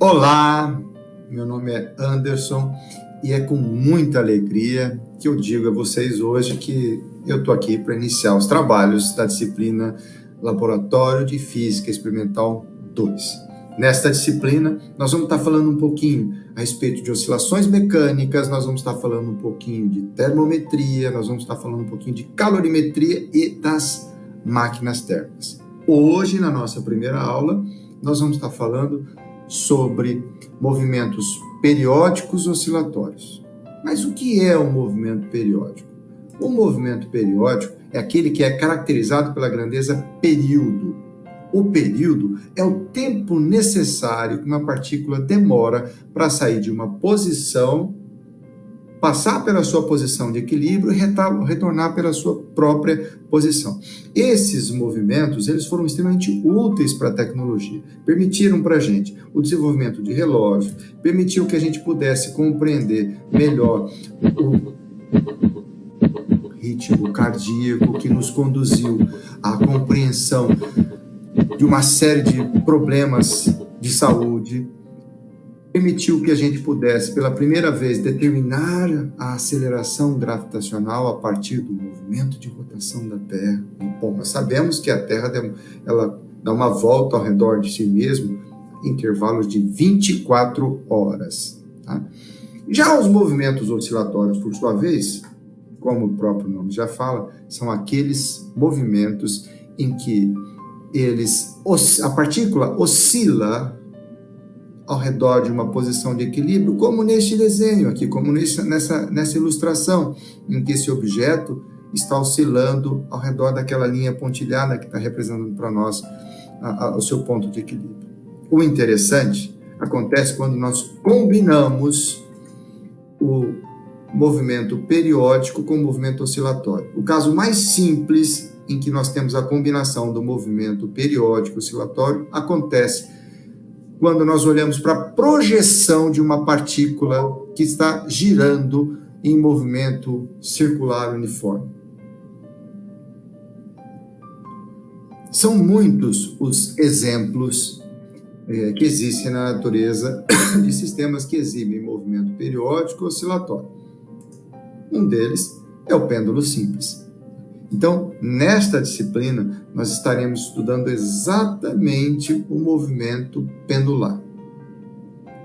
Olá, meu nome é Anderson e é com muita alegria que eu digo a vocês hoje que eu estou aqui para iniciar os trabalhos da disciplina Laboratório de Física Experimental 2. Nesta disciplina, nós vamos estar falando um pouquinho a respeito de oscilações mecânicas, nós vamos estar falando um pouquinho de termometria, nós vamos estar falando um pouquinho de calorimetria e das máquinas térmicas. Hoje, na nossa primeira aula, nós vamos estar falando sobre movimentos periódicos oscilatórios. Mas o que é um movimento periódico? O movimento periódico é aquele que é caracterizado pela grandeza período. O período é o tempo necessário que uma partícula demora para sair de uma posição, passar pela sua posição de equilíbrio e retornar pela sua própria posição. Esses movimentos, eles foram extremamente úteis para a tecnologia. Permitiram para a gente o desenvolvimento de relógios, permitiu que a gente pudesse compreender melhor o ritmo cardíaco, que nos conduziu à compreensão de uma série de problemas de saúde, permitiu que a gente pudesse, pela primeira vez, determinar a aceleração gravitacional a partir do movimento de rotação da Terra. Bom, nós sabemos que a Terra ela dá uma volta ao redor de si mesma em intervalos de 24 horas. Tá? Já os movimentos oscilatórios, por sua vez, como o próprio nome já fala, são aqueles movimentos em que a partícula oscila ao redor de uma posição de equilíbrio, como neste desenho aqui, como nessa ilustração, em que esse objeto está oscilando ao redor daquela linha pontilhada que está representando para nós o seu ponto de equilíbrio. O interessante acontece quando nós combinamos o movimento periódico com o movimento oscilatório. O caso mais simples em que nós temos a combinação do movimento periódico oscilatório acontece quando nós olhamos para a projeção de uma partícula que está girando em movimento circular uniforme. São muitos os exemplos que existem na natureza de sistemas que exibem movimento periódico oscilatório. Um deles é o pêndulo simples. Então, nesta disciplina, nós estaremos estudando exatamente o movimento pendular.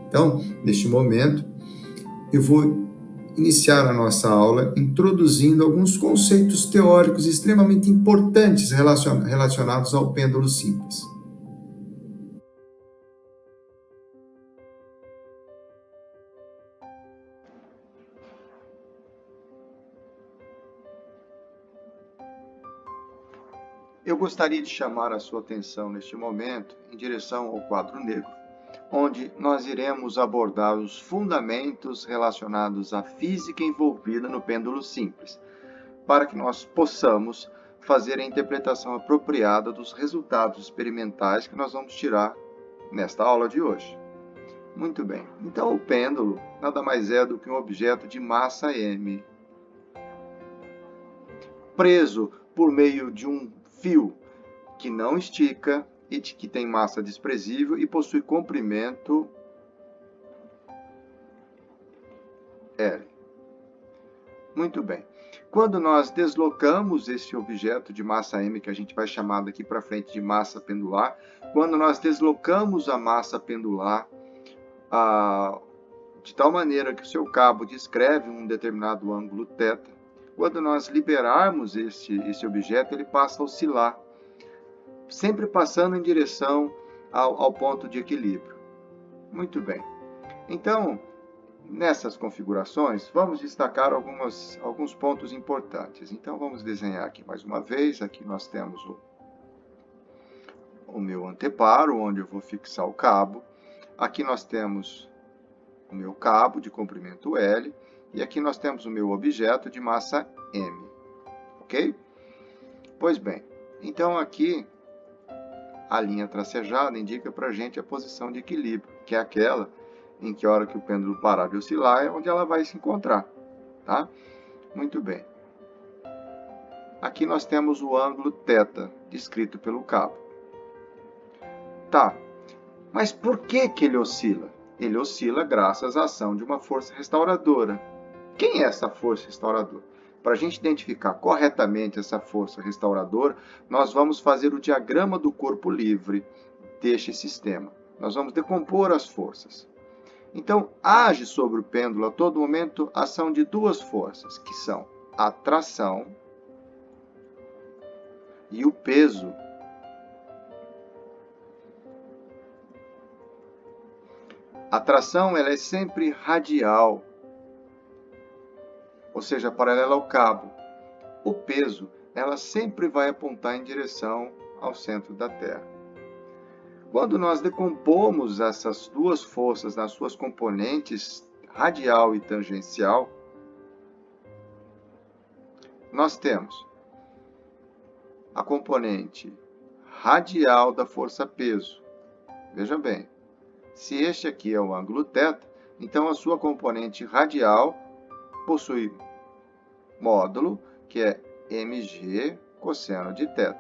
Então, neste momento, eu vou iniciar a nossa aula introduzindo alguns conceitos teóricos extremamente importantes relacionados ao pêndulo simples. Eu gostaria de chamar a sua atenção neste momento em direção ao quadro negro, onde nós iremos abordar os fundamentos relacionados à física envolvida no pêndulo simples, para que nós possamos fazer a interpretação apropriada dos resultados experimentais que nós vamos tirar nesta aula de hoje. Muito bem, então o pêndulo nada mais é do que um objeto de massa m, preso por meio de um fio que não estica e que tem massa desprezível e possui comprimento L. Muito bem. Quando nós deslocamos esse objeto de massa m, que a gente vai chamar daqui para frente de massa pendular, quando nós deslocamos a massa pendular de tal maneira que o seu cabo descreve um determinado ângulo θ, quando nós liberarmos esse objeto, ele passa a oscilar, sempre passando em direção ao ponto de equilíbrio. Muito bem. Então, nessas configurações, vamos destacar alguns pontos importantes. Então, vamos desenhar aqui mais uma vez. Aqui nós temos o meu anteparo, onde eu vou fixar o cabo. Aqui nós temos o meu cabo de comprimento L. E aqui nós temos o meu objeto de massa M, ok? Pois bem, então aqui a linha tracejada indica para a gente a posição de equilíbrio, que é aquela em que a hora que o pêndulo parar de oscilar é onde ela vai se encontrar, tá? Muito bem. Aqui nós temos o ângulo θ, descrito pelo cabo. Tá, Mas por que que ele oscila? Ele oscila graças à ação de uma força restauradora. Quem é essa força restauradora? Para a gente identificar corretamente essa força restauradora, nós vamos fazer o diagrama do corpo livre deste sistema. Nós vamos decompor as forças. Então, age sobre o pêndulo a todo momento a ação de duas forças, que são a tração e o peso. A tração ela é sempre radial, ou seja, paralela ao cabo. O peso ela sempre vai apontar em direção ao centro da Terra. Quando nós decompomos essas duas forças nas suas componentes radial e tangencial, nós temos a componente radial da força-peso. Veja bem, se este aqui é o ângulo θ, então a sua componente radial possui módulo, que é mg cosseno de θ.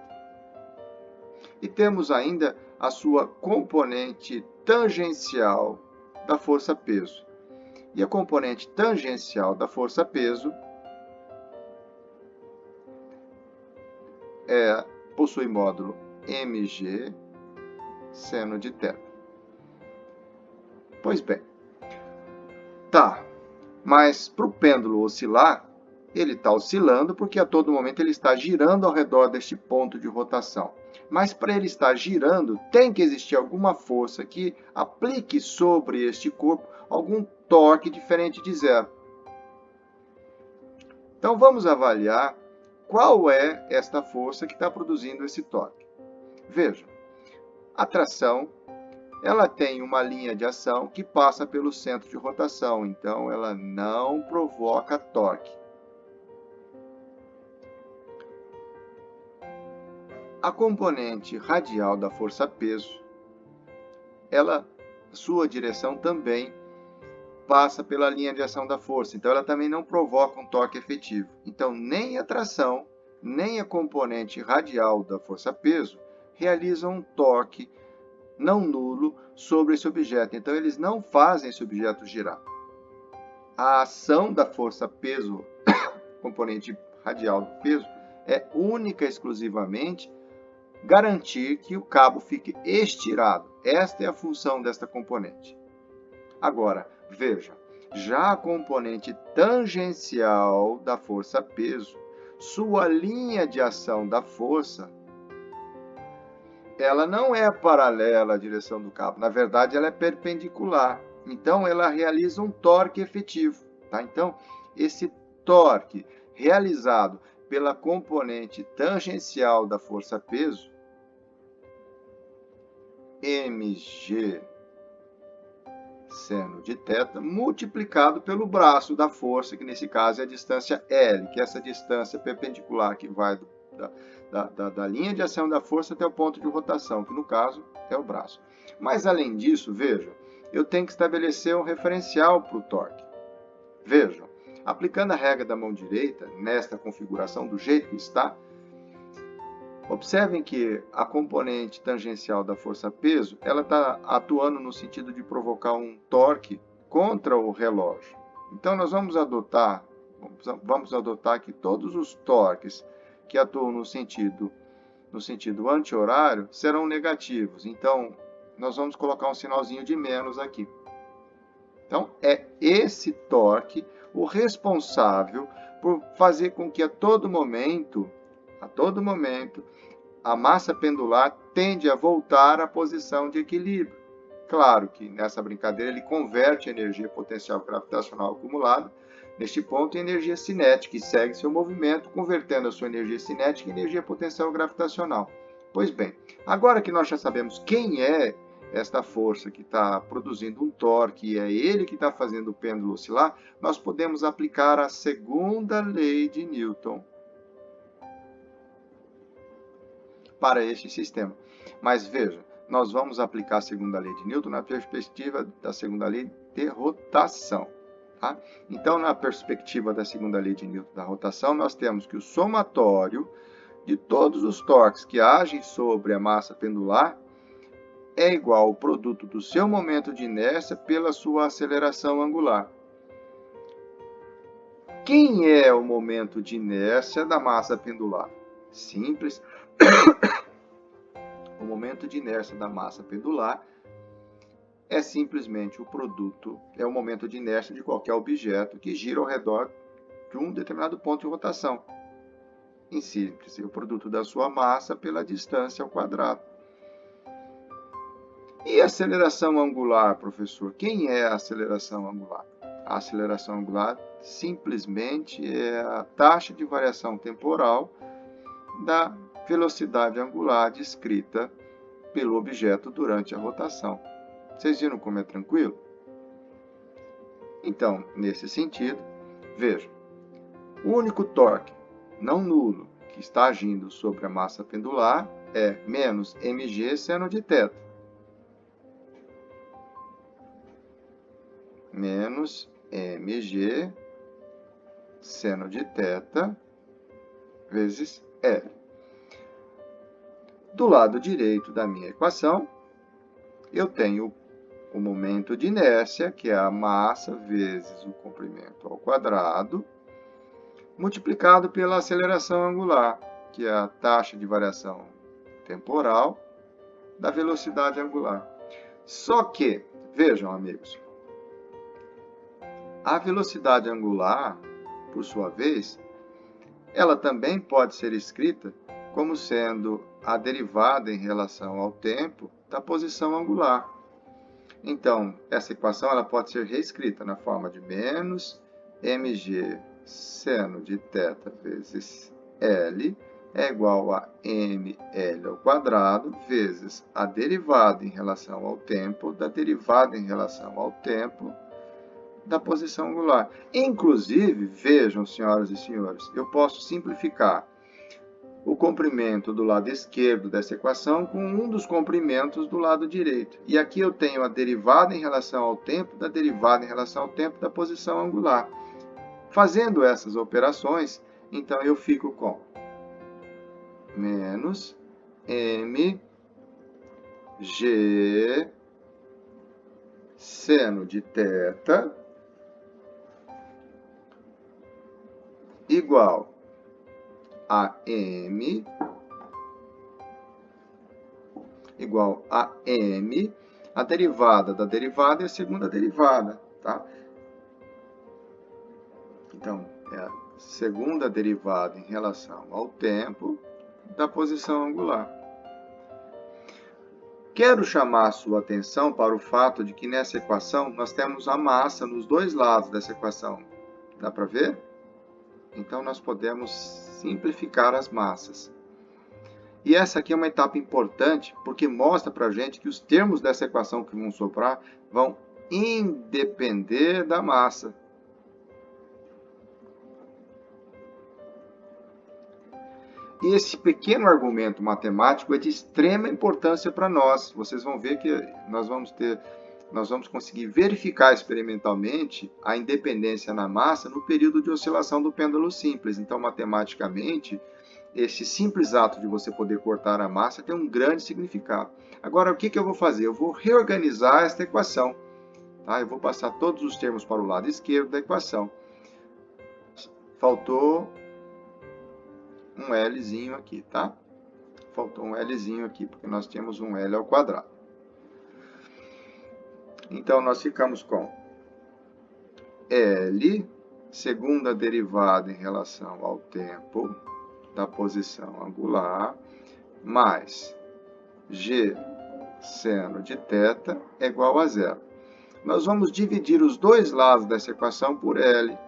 E temos ainda a sua componente tangencial da força-peso. E a componente tangencial da força-peso possui módulo mg seno de θ. Pois bem, tá, mas para o pêndulo oscilar, ele está oscilando porque a todo momento ele está girando ao redor deste ponto de rotação. Mas para ele estar girando, tem que existir alguma força que aplique sobre este corpo algum torque diferente de zero. Então vamos avaliar qual é esta força que está produzindo esse torque. Veja, a tração ela tem uma linha de ação que passa pelo centro de rotação, então ela não provoca torque. A componente radial da força-peso, sua direção também passa pela linha de ação da força, então ela também não provoca um torque efetivo. Então, nem a tração, nem a componente radial da força-peso realizam um torque não nulo sobre esse objeto, então eles não fazem esse objeto girar. A ação da força-peso, componente radial do peso, é única e exclusivamente garantir que o cabo fique estirado. Esta é a função desta componente. Agora, veja, já a componente tangencial da força-peso, sua linha de ação da força, ela não é paralela à direção do cabo. Na verdade, ela é perpendicular. Então, ela realiza um torque efetivo. Tá? Então, esse torque realizado pela componente tangencial da força-peso, mg seno de θ, multiplicado pelo braço da força, que nesse caso é a distância L, que é essa distância perpendicular que vai da linha de ação da força até o ponto de rotação, que no caso é o braço. Mas além disso, vejam, eu tenho que estabelecer um referencial para o torque. Vejam, aplicando a regra da mão direita, nesta configuração do jeito que está, observem que a componente tangencial da força-peso, ela está atuando no sentido de provocar um torque contra o relógio. Então, nós vamos adotar que todos os torques que atuam no sentido anti-horário serão negativos. Então, nós vamos colocar um sinalzinho de menos aqui. Então, é esse torque o responsável por fazer com que a todo momento, a massa pendular tende a voltar à posição de equilíbrio. Claro que nessa brincadeira ele converte a energia potencial gravitacional acumulada neste ponto em energia cinética e segue seu movimento, convertendo a sua energia cinética em energia potencial gravitacional. Pois bem, agora que nós já sabemos quem é esta força que está produzindo um torque e é ele que está fazendo o pêndulo oscilar, nós podemos aplicar a segunda lei de Newton para este sistema. Mas veja, nós vamos aplicar a segunda lei de Newton na perspectiva da segunda lei de rotação. Tá? Então, na perspectiva da segunda lei de Newton da rotação, nós temos que o somatório de todos os torques que agem sobre a massa pendular é igual ao produto do seu momento de inércia pela sua aceleração angular. Quem é o momento de inércia da massa pendular? Simples. O momento de inércia da massa pendular é simplesmente o produto, é o momento de inércia de qualquer objeto que gira ao redor de um determinado ponto de rotação. Em síntese, o produto da sua massa pela distância ao quadrado. E a aceleração angular, professor? Quem é a aceleração angular? A aceleração angular simplesmente é a taxa de variação temporal da velocidade angular descrita pelo objeto durante a rotação. Vocês viram como é tranquilo? Então, nesse sentido, veja, o único torque não nulo que está agindo sobre a massa pendular é menos mg seno de θ. Menos mg seno de θ vezes L. Do lado direito da minha equação, eu tenho o momento de inércia, que é a massa vezes o comprimento ao quadrado, multiplicado pela aceleração angular, que é a taxa de variação temporal da velocidade angular. Só que, vejam, amigos, a velocidade angular, por sua vez, ela também pode ser escrita como sendo a derivada em relação ao tempo da posição angular. Então, essa equação ela pode ser reescrita na forma de menos mg seno de θ vezes L é igual a ml ao quadrado vezes a derivada em relação ao tempo da derivada em relação ao tempo da posição angular. Inclusive, vejam, senhoras e senhores, eu posso simplificar o comprimento do lado esquerdo dessa equação com um dos comprimentos do lado direito. E aqui eu tenho a derivada em relação ao tempo da derivada em relação ao tempo da posição angular. Fazendo essas operações, então eu fico com menos mg seno de θ igual a m a derivada da derivada e a segunda derivada, tá? Então, é a segunda derivada em relação ao tempo da posição angular. Quero chamar a sua atenção para o fato de que nessa equação nós temos a massa nos dois lados dessa equação. Dá para ver? Então, nós podemos simplificar as massas. E essa aqui é uma etapa importante, porque mostra para a gente que os termos dessa equação que vão sobrar vão independer da massa. E esse pequeno argumento matemático é de extrema importância para nós. Vocês vão ver que nós vamos conseguir verificar experimentalmente a independência na massa no período de oscilação do pêndulo simples. Então, matematicamente, esse simples ato de você poder cortar a massa tem um grande significado. Agora, o que eu vou fazer? Eu vou reorganizar esta equação. Tá? Eu vou passar todos os termos para o lado esquerdo da equação. Faltou um Lzinho aqui, tá? Faltou um Lzinho aqui, porque nós temos um L ao quadrado. Então, nós ficamos com L, segunda derivada em relação ao tempo da posição angular, mais G seno de θ é igual a zero. Nós vamos dividir os dois lados dessa equação por L.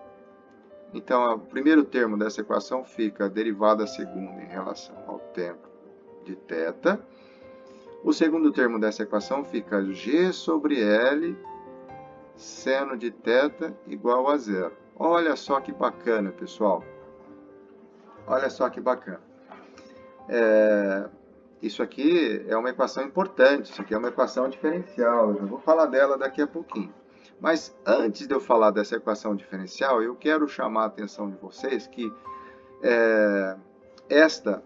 Então, o primeiro termo dessa equação fica a derivada segunda em relação ao tempo de θ. O segundo termo dessa equação fica G sobre L seno de θ igual a zero. Olha só que bacana, pessoal. Olha só que bacana. Isso aqui é uma equação importante, isso aqui é uma equação diferencial. Eu já vou falar dela daqui a pouquinho. Mas antes de eu falar dessa equação diferencial, eu quero chamar a atenção de vocês que esta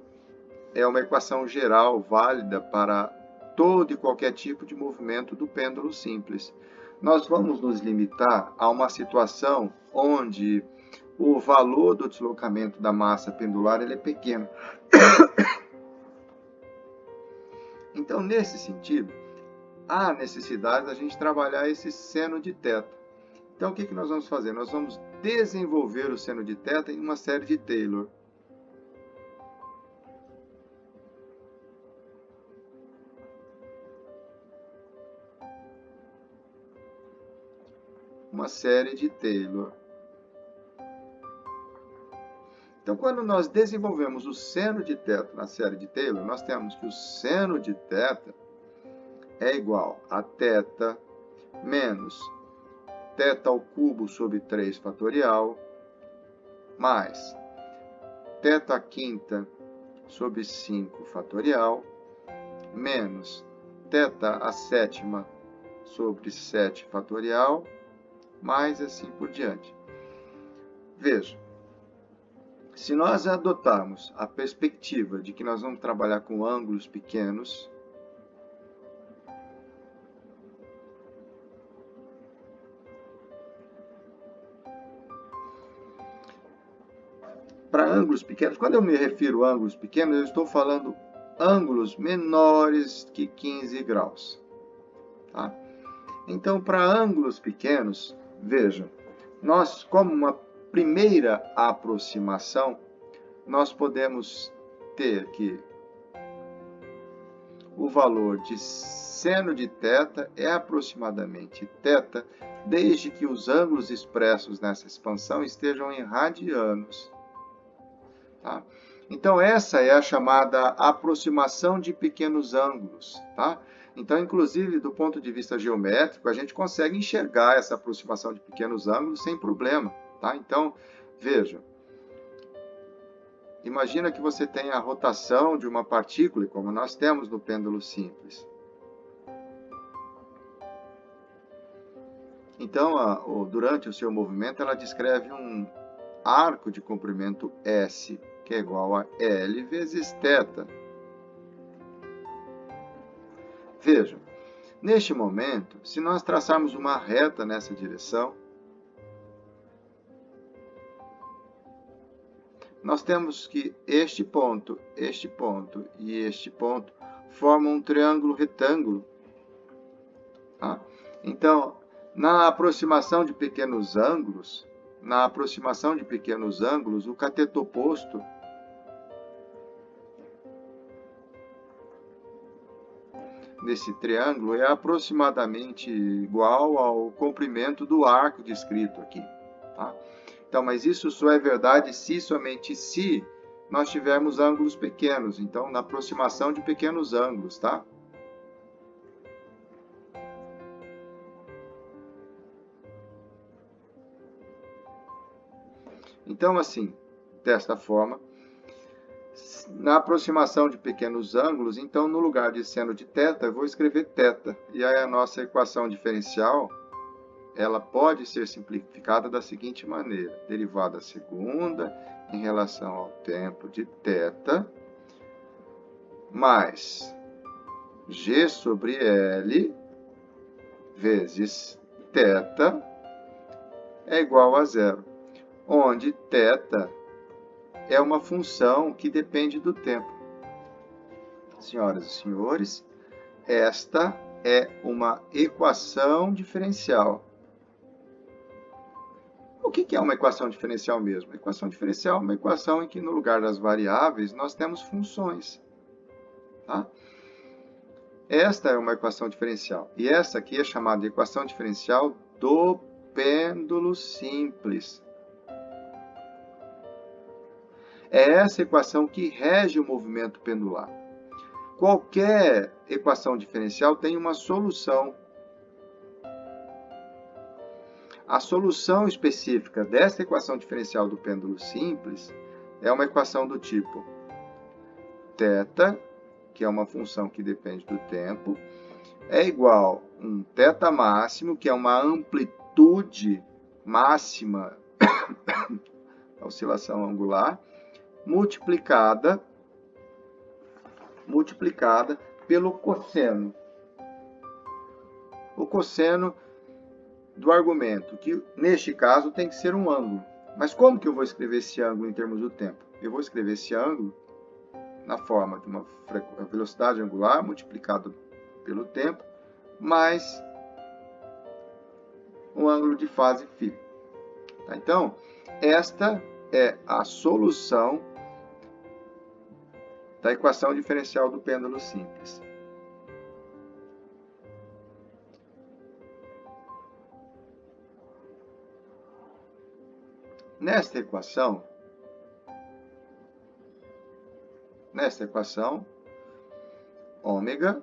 é uma equação geral válida para todo e qualquer tipo de movimento do pêndulo simples. Nós vamos nos limitar a uma situação onde o valor do deslocamento da massa pendular ele é pequeno. Então, nesse sentido, há necessidade da gente trabalhar esse seno de θ. Então, o que nós vamos fazer? Nós vamos desenvolver o seno de θ em uma série de Taylor. Uma série de Taylor. Então, quando nós desenvolvemos o seno de θ na série de Taylor, nós temos que o seno de θ é igual a θ menos θ ao cubo sobre 3 fatorial, mais θ quinta sobre 5 fatorial, menos θ a sétima sobre 7 fatorial, mais assim por diante. Veja, se nós adotarmos a perspectiva de que nós vamos trabalhar com ângulos pequenos, para ângulos pequenos, quando eu me refiro a ângulos pequenos, eu estou falando ângulos menores que 15 graus. Tá? Então, para ângulos pequenos, vejam, nós, como uma primeira aproximação, nós podemos ter que o valor de seno de θ é aproximadamente θ, desde que os ângulos expressos nessa expansão estejam em radianos. Tá? Então, essa é a chamada aproximação de pequenos ângulos. Tá? Então, inclusive, do ponto de vista geométrico, a gente consegue enxergar essa aproximação de pequenos ângulos sem problema. Tá? Então, veja, imagina que você tem a rotação de uma partícula, como nós temos no pêndulo simples. Então, durante o seu movimento, ela descreve um arco de comprimento S, que é igual a L vezes θ. Vejam, neste momento, se nós traçarmos uma reta nessa direção, nós temos que este ponto e este ponto formam um triângulo retângulo. Tá? Então, na aproximação de pequenos ângulos, o cateto oposto desse triângulo é aproximadamente igual ao comprimento do arco descrito aqui. Tá? Então, mas isso só é verdade se, somente se, nós tivermos ângulos pequenos. Então, na aproximação de pequenos ângulos, tá? Então, assim, desta forma, na aproximação de pequenos ângulos, então, no lugar de seno de θ, eu vou escrever θ. E aí a nossa equação diferencial, ela pode ser simplificada da seguinte maneira. Derivada segunda em relação ao tempo de θ, mais g sobre L vezes θ é igual a zero, onde θ é uma função que depende do tempo. Senhoras e senhores, esta é uma equação diferencial. O que é uma equação diferencial mesmo? A equação diferencial é uma equação em que, no lugar das variáveis, nós temos funções. Tá? Esta é uma equação diferencial. E essa aqui é chamada de equação diferencial do pêndulo simples. É essa equação que rege o movimento pendular. Qualquer equação diferencial tem uma solução. A solução específica dessa equação diferencial do pêndulo simples é uma equação do tipo θ, que é uma função que depende do tempo, é igual a um θ máximo, que é uma amplitude máxima da oscilação angular, multiplicada pelo cosseno. O cosseno do argumento, que neste caso tem que ser um ângulo. Mas como que eu vou escrever esse ângulo em termos do tempo? Eu vou escrever esse ângulo na forma de uma velocidade angular multiplicado pelo tempo, mais um ângulo de fase φ. Tá? Então, esta é a solução da equação diferencial do pêndulo simples. Nesta equação, ômega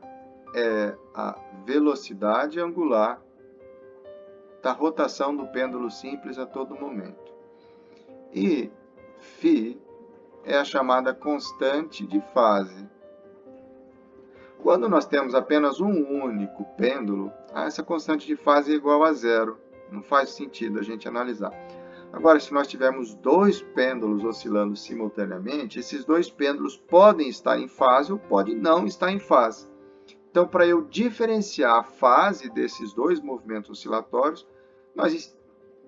é a velocidade angular da rotação do pêndulo simples a todo momento. E φ é a chamada constante de fase. Quando nós temos apenas um único pêndulo, essa constante de fase é igual a zero. Não faz sentido a gente analisar. Agora, se nós tivermos dois pêndulos oscilando simultaneamente, esses dois pêndulos podem estar em fase ou podem não estar em fase. Então, para eu diferenciar a fase desses dois movimentos oscilatórios, nós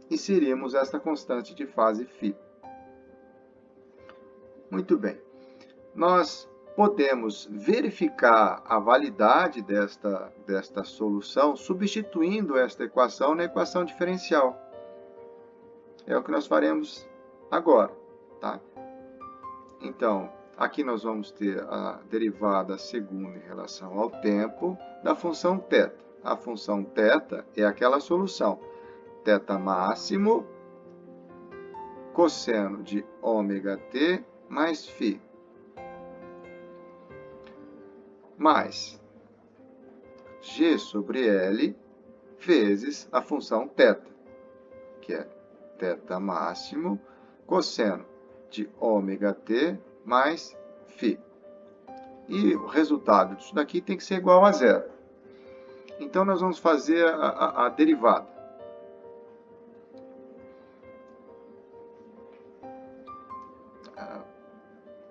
inserimos esta constante de fase φ. Muito bem. Nós podemos verificar a validade desta solução substituindo esta equação na equação diferencial. É o que nós faremos agora, tá? Então, aqui nós vamos ter a derivada segunda em relação ao tempo da função θ. A função θ é aquela solução θ máximo cosseno de ômega-t mais φ. Mais g sobre L vezes a função θ, que é θ máximo cosseno de ômega-t mais φ. E o resultado disso daqui tem que ser igual a zero. Então, nós vamos fazer a derivada.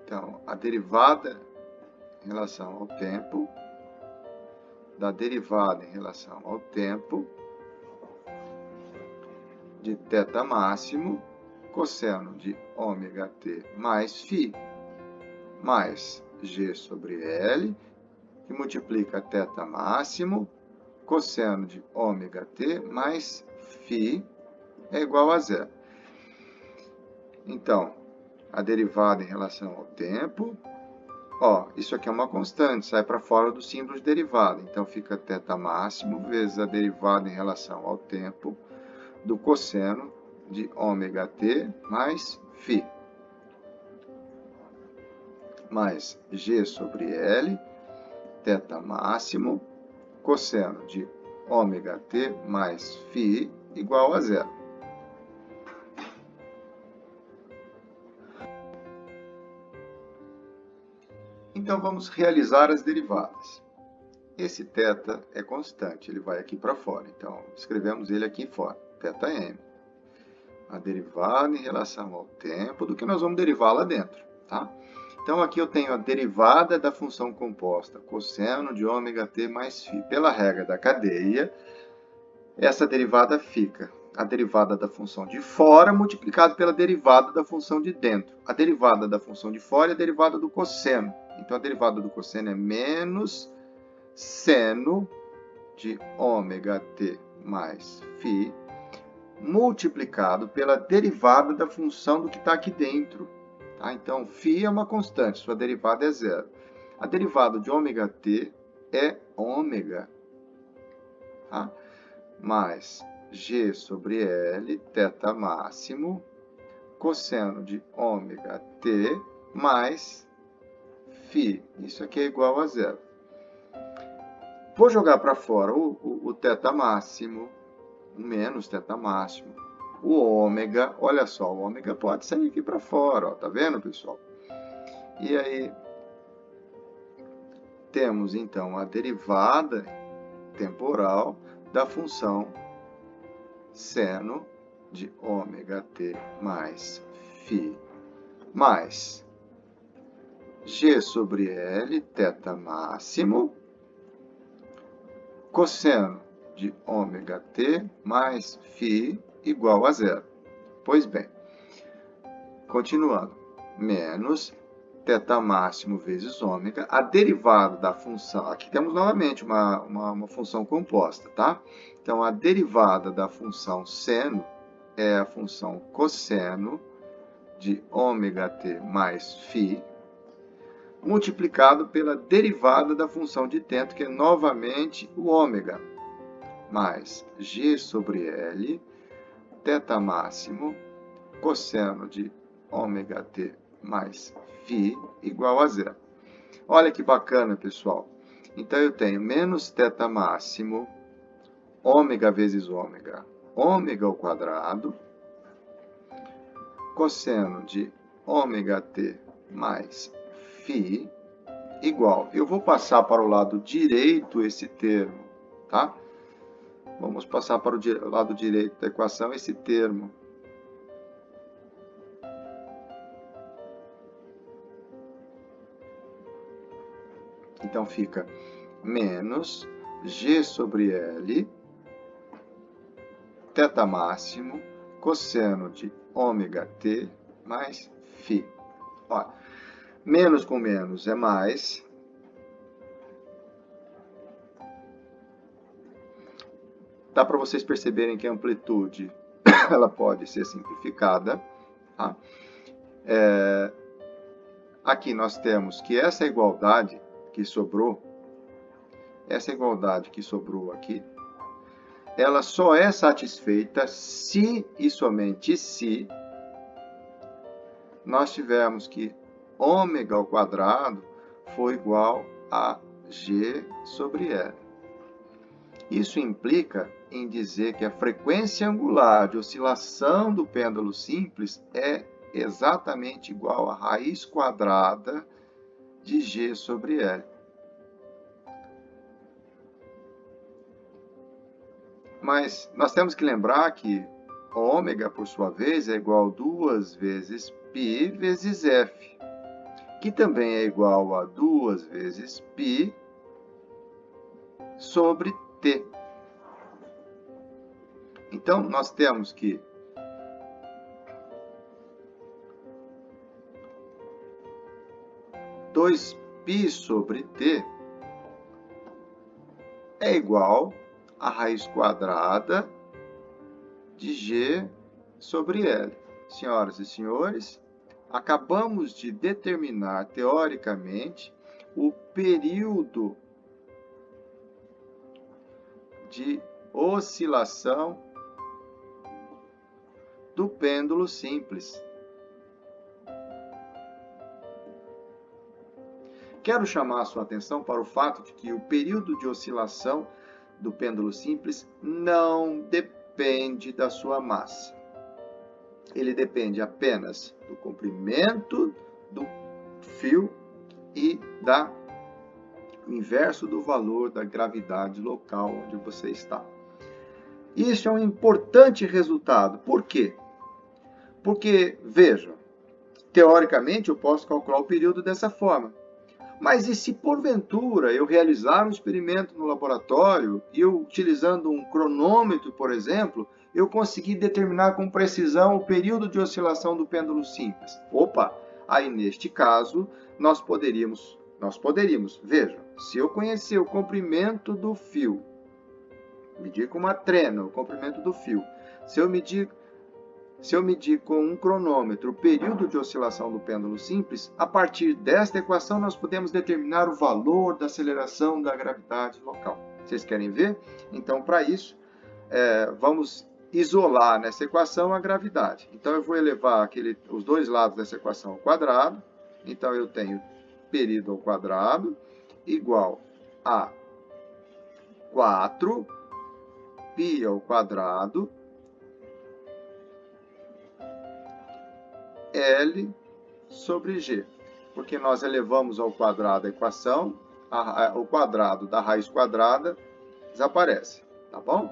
Então, a derivada em relação ao tempo, da derivada em relação ao tempo de θ máximo cosseno de ômega-t mais φ, mais g sobre L, que multiplica θ máximo cosseno de ômega-t mais φ é igual a zero. Então, a derivada em relação ao tempo, isso aqui é uma constante, sai para fora do símbolo de derivada. Então, fica θ máximo vezes a derivada em relação ao tempo do cosseno de ômega-t mais φ, mais g sobre L, θ máximo, cosseno de ômega-t mais φ igual a zero. Então, vamos realizar as derivadas. Esse θ é constante, ele vai aqui para fora. Então, escrevemos ele aqui fora, θm. A derivada em relação ao tempo do que nós vamos derivar lá dentro, tá? Então, aqui eu tenho a derivada da função composta, cosseno de ômega-t mais φ. Pela regra da cadeia, essa derivada fica a derivada da função de fora multiplicado pela derivada da função de dentro. A derivada da função de fora é a derivada do cosseno. Então, a derivada do cosseno é menos seno de ômega-t mais φ multiplicado pela derivada da função do que está aqui dentro. Tá? Então, φ é uma constante, sua derivada é zero. A derivada de ômega-t é ômega, tá? Mais g sobre L, θ máximo, cosseno de ômega-t mais φ. Isso aqui é igual a zero. Vou jogar para fora o θ máximo, menos θ máximo. O ômega, olha só, o ômega pode sair aqui para fora, ó, tá vendo, pessoal? E aí, temos então a derivada temporal da função seno de ômega-t mais φ, mais G sobre L, θ máximo, cosseno de ômega t mais φ igual a zero. Pois bem, continuando, menos θ máximo vezes ômega, a derivada da função, aqui temos novamente uma função composta, tá? Então, a derivada da função seno é a função cosseno de ômega t mais φ, multiplicado pela derivada da função de tento, que é novamente o ômega, mais G sobre L, θ máximo, cosseno de ômega t mais φ igual a zero. Olha que bacana, pessoal. Então, eu tenho menos θ máximo, ômega vezes ômega, ômega ao quadrado, cosseno de ômega t mais φ igual. Eu vou passar para o lado direito esse termo, tá? Vamos passar para o lado direito da equação esse termo. Então, fica menos G sobre L, θ máximo, cosseno de ômega t mais φ. Ó, menos com menos é mais. Dá para vocês perceberem que a amplitude ela pode ser simplificada. Tá? Aqui nós temos que essa igualdade que sobrou, aqui, ela só é satisfeita se e somente se nós tivermos que ômega ao quadrado for igual a G sobre L. Isso implica em dizer que a frequência angular de oscilação do pêndulo simples é exatamente igual à raiz quadrada de G sobre L. Mas nós temos que lembrar que ômega, por sua vez, é igual a 2 vezes π vezes f, que também é igual a 2 vezes π sobre t. Então, nós temos que dois π sobre t é igual a raiz quadrada de G sobre L. Senhoras e senhores, acabamos de determinar, teoricamente, o período de oscilação do pêndulo simples. Quero chamar a sua atenção para o fato de que o período de oscilação do pêndulo simples não depende da sua massa. Ele depende apenas do comprimento do fio e o inverso do valor da gravidade local onde você está. Isso é um importante resultado. Por quê? Porque, vejam, teoricamente eu posso calcular o período dessa forma. Mas e se porventura eu realizar um experimento no laboratório e eu, utilizando um cronômetro, por exemplo, eu conseguir determinar com precisão o período de oscilação do pêndulo simples? Opa! Aí neste caso nós poderíamos, vejam, se eu conhecer o comprimento do fio, medir com uma trena o comprimento do fio, se eu medir com um cronômetro o período de oscilação do pêndulo simples, a partir desta equação nós podemos determinar o valor da aceleração da gravidade local. Vocês querem ver? Então, para isso, vamos isolar nessa equação a gravidade. Então, eu vou elevar os dois lados dessa equação ao quadrado. Então, eu tenho período ao quadrado igual a 4 π ao quadrado L sobre G, porque nós elevamos ao quadrado a equação, o quadrado da raiz quadrada desaparece, tá bom?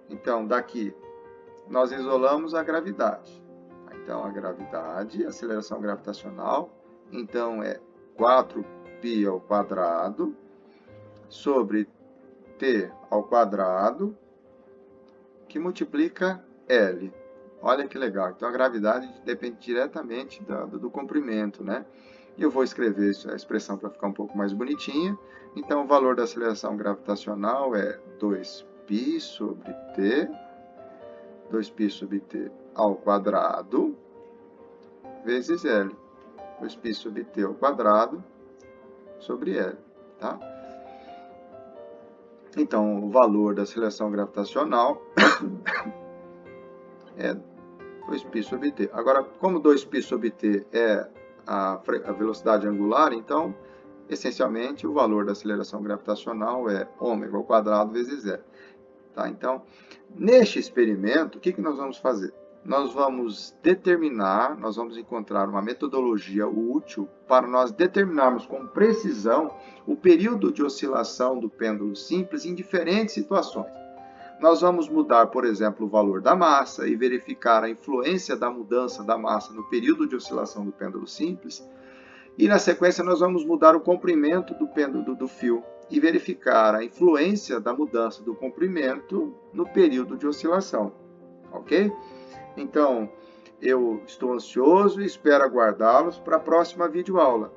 Então, daqui, nós isolamos a gravidade. Então, a gravidade, a aceleração gravitacional, então é 4π ao quadrado sobre t ao quadrado, que multiplica L. Olha que legal. Então, a gravidade depende diretamente do comprimento, né? E eu vou escrever a expressão para ficar um pouco mais bonitinha. Então, o valor da aceleração gravitacional é 2π sobre t, 2π sobre t ao quadrado, vezes L. 2π sobre t ao quadrado sobre L, tá? Então, o valor da aceleração gravitacional é 2π sobre t. Agora, como 2π sobre t é a velocidade angular, então, essencialmente, o valor da aceleração gravitacional é ômega ao quadrado vezes L. Tá? Então, neste experimento, o que nós vamos fazer? Nós vamos encontrar uma metodologia útil para nós determinarmos com precisão o período de oscilação do pêndulo simples em diferentes situações. Nós vamos mudar, por exemplo, o valor da massa e verificar a influência da mudança da massa no período de oscilação do pêndulo simples. E, na sequência, nós vamos mudar o comprimento do pêndulo do fio e verificar a influência da mudança do comprimento no período de oscilação. Ok? Então, eu estou ansioso e espero aguardá-los para a próxima videoaula,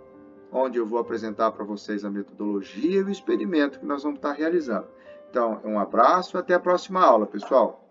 onde eu vou apresentar para vocês a metodologia e o experimento que nós vamos estar realizando. Então, um abraço e até a próxima aula, pessoal!